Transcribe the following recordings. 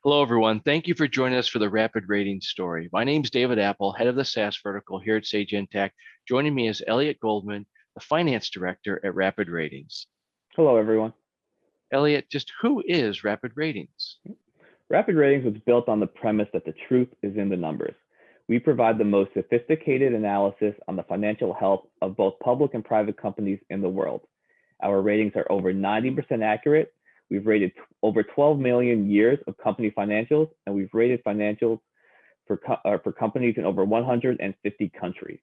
Hello, everyone. Thank you for joining us for the Rapid Rating story. My name is David Apple, head of the SaaS vertical here at Sage Intacct. Joining me is Elliot Goldman, the finance director at Rapid Ratings. Hello, everyone. Elliot, just who is Rapid Ratings? Rapid Ratings was built on the premise that the truth is in the numbers. We provide the most sophisticated analysis on the financial health of both public and private companies in the world. Our ratings are over 90% accurate. We've rated over 12 million years of company financials, and we've rated financials for companies in over 150 countries.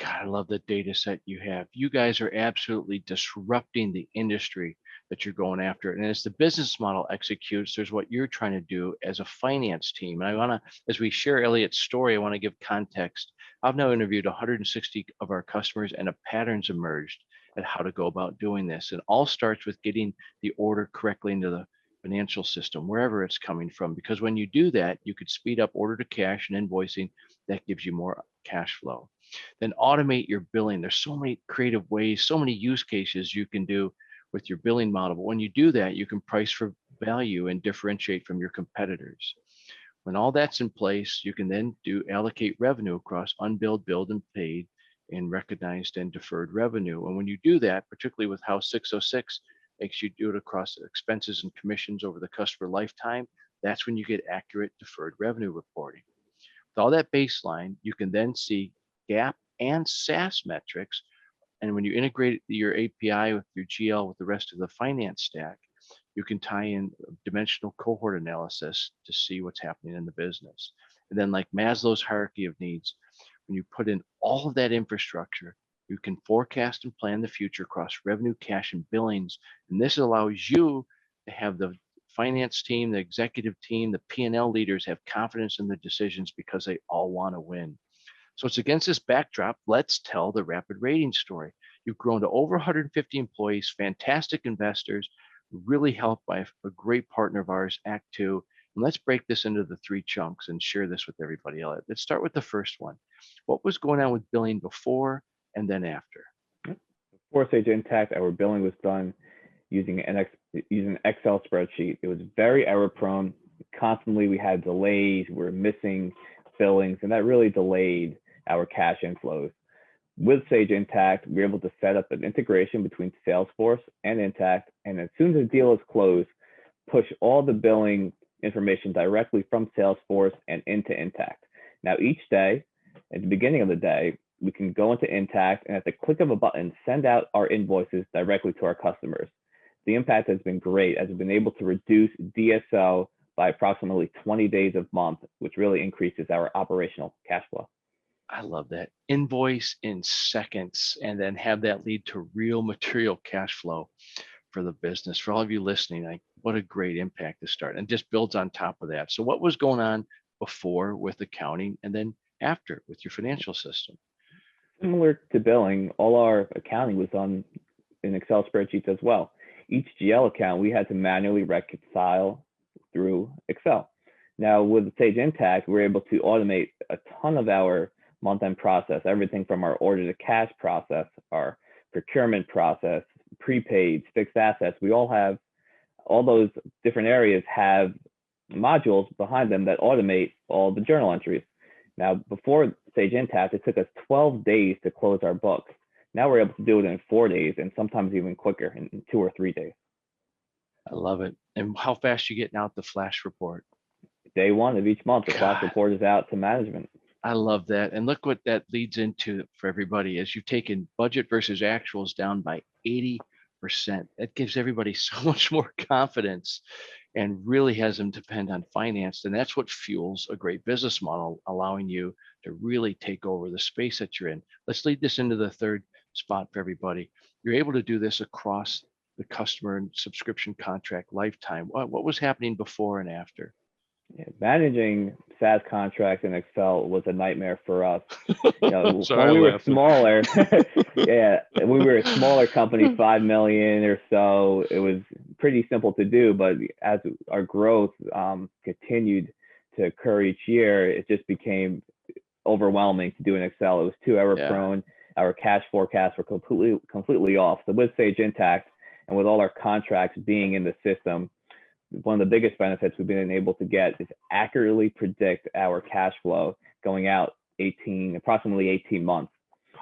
God, I love the data set you have. You guys are absolutely disrupting the industry that you're going after. And as the business model executes, there's what you're trying to do as a finance team. And I want to, as we share Elliot's story, I want to give context. I've now interviewed 160 of our customers, and a pattern's emerged at how to go about doing this. And all starts with getting the order correctly into the financial system, wherever it's coming from. Because when you do that, you could speed up order to cash and invoicing. That gives you more cash flow. Then automate your billing. There's so many creative ways, so many use cases you can do with your billing model. But when you do that, you can price for value and differentiate from your competitors. When all that's in place, you can then allocate revenue across unbilled, billed, and paid, and recognized and deferred revenue. And when you do that, particularly with how 606 makes you do it across expenses and commissions over the customer lifetime, that's when you get accurate deferred revenue reporting. With all that baseline, you can then see GAAP and SaaS metrics. And when you integrate your API with your GL with the rest of the finance stack, you can tie in dimensional cohort analysis to see what's happening in the business. And then, like Maslow's hierarchy of needs, when you put in all of that infrastructure, you can forecast and plan the future across revenue, cash, and billings. And this allows you to have the finance team, the executive team, the P&L leaders have confidence in the decisions because they all want to win. So it's against this backdrop, let's tell the Rapid Rating story. You've grown to over 150 employees, fantastic investors, really helped by a great partner of ours, Act Two. And let's break this into the three chunks and share this with everybody else. Let's start with the first one. What was going on with billing before and then after? Before Sage Intacct, our billing was done using an Excel spreadsheet. It was very error prone. Constantly, we had delays. We were missing billings, and that really delayed our cash inflows. With Sage Intacct, we were able to set up an integration between Salesforce and Intacct, and as soon as the deal is closed, push all the billing information directly from Salesforce and into Intacct. Now, each day, at the beginning of the day, we can go into Intacct and at the click of a button, send out our invoices directly to our customers. The impact has been great as we've been able to reduce DSO by approximately 20 days a month, which really increases our operational cash flow. I love that. Invoice in seconds and then have that lead to real material cash flow for the business. For all of you listening, what a great impact to start, and just builds on top of that. So what was going on before with accounting and then after with your financial system? Similar to billing, all our accounting was done in Excel spreadsheets as well. Each GL account we had to manually reconcile through Excel. Now with Sage Intacct, we're able to automate a ton of our month-end process, everything from our order to cash process, our procurement process, prepaids, fixed assets. We all have, all those different areas have modules behind them that automate all the journal entries. Now, before Sage Intacct, it took us 12 days to close our books. Now we're able to do it in 4 days and sometimes even quicker in 2 or 3 days. I love it. And how fast you getting out the flash report? Day one of each month, the flash report is out to management. I love that. And look what that leads into for everybody as you've taken budget versus actuals down by 80%. That gives everybody so much more confidence and really has them depend on finance. And that's what fuels a great business model, allowing you to really take over the space that you're in. Let's lead this into the third spot for everybody. You're able to do this across the customer and subscription contract lifetime. What was happening before and after? Yeah, managing SaaS contracts in Excel was a nightmare for us. When we were smaller, yeah, we were a smaller company, 5 million or so. It was pretty simple to do, but as our growth continued to occur each year, it just became overwhelming to do in Excel. It was too error prone. Our cash forecasts were completely off. So with Sage Intacct and with all our contracts being in the system, one of the biggest benefits we've been able to get is accurately predict our cash flow going out approximately 18 months.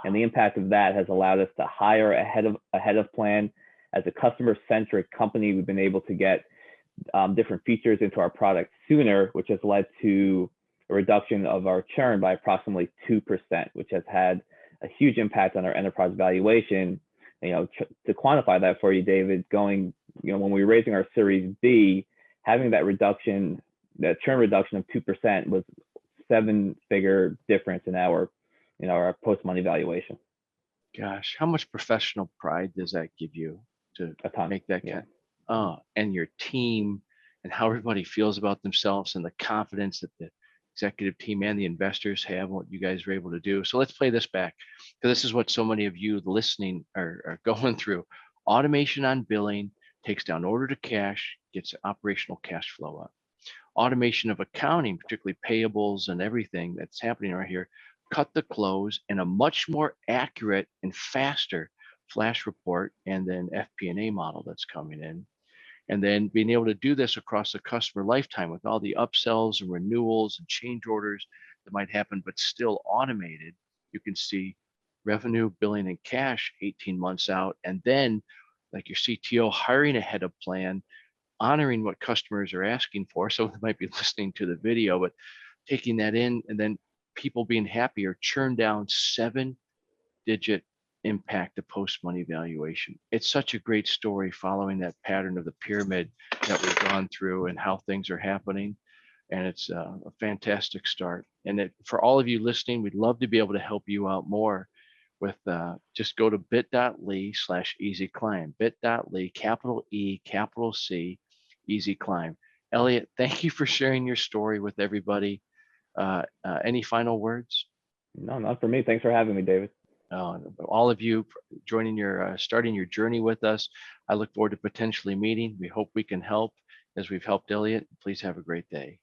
And the impact of that has allowed us to hire ahead of plan. As a customer-centric company, we've been able to get different features into our product sooner, which has led to a reduction of our churn by approximately 2%, which has had a huge impact on our enterprise valuation. To quantify that for you, David, when we were raising our Series B, having that churn reduction of 2% was 7-figure difference in our post-money valuation. Gosh, how much professional pride does that give you to A ton. make that Yeah. and your team and how everybody feels about themselves and the confidence that the executive team and the investors have what you guys are able to do. So let's play this back, because this is what so many of you listening are going through. Automation on billing takes down order to cash, gets operational cash flow up. Automation of accounting, particularly payables and everything that's happening right here, cut the close and a much more accurate and faster flash report, and then FP&A model that's coming in. And then being able to do this across the customer lifetime with all the upsells and renewals and change orders that might happen, but still automated. You can see revenue, billing, and cash 18 months out. And then, like your CTO, hiring ahead of plan, honoring what customers are asking for. So they might be listening to the video, but taking that in, and then people being happier, churn down 7-digit impact to post-money valuation. It's such a great story following that pattern of the pyramid that we've gone through and how things are happening. And it's a fantastic start. And for all of you listening, we'd love to be able to help you out more with just go to bit.ly/easyclimb, bit.ly, capital E, capital C, easy climb. Elliot, thank you for sharing your story with everybody. Any final words? No, not for me. Thanks for having me, David. All of you starting your journey with us. I look forward to potentially meeting. We hope we can help as we've helped Elliot. Please have a great day.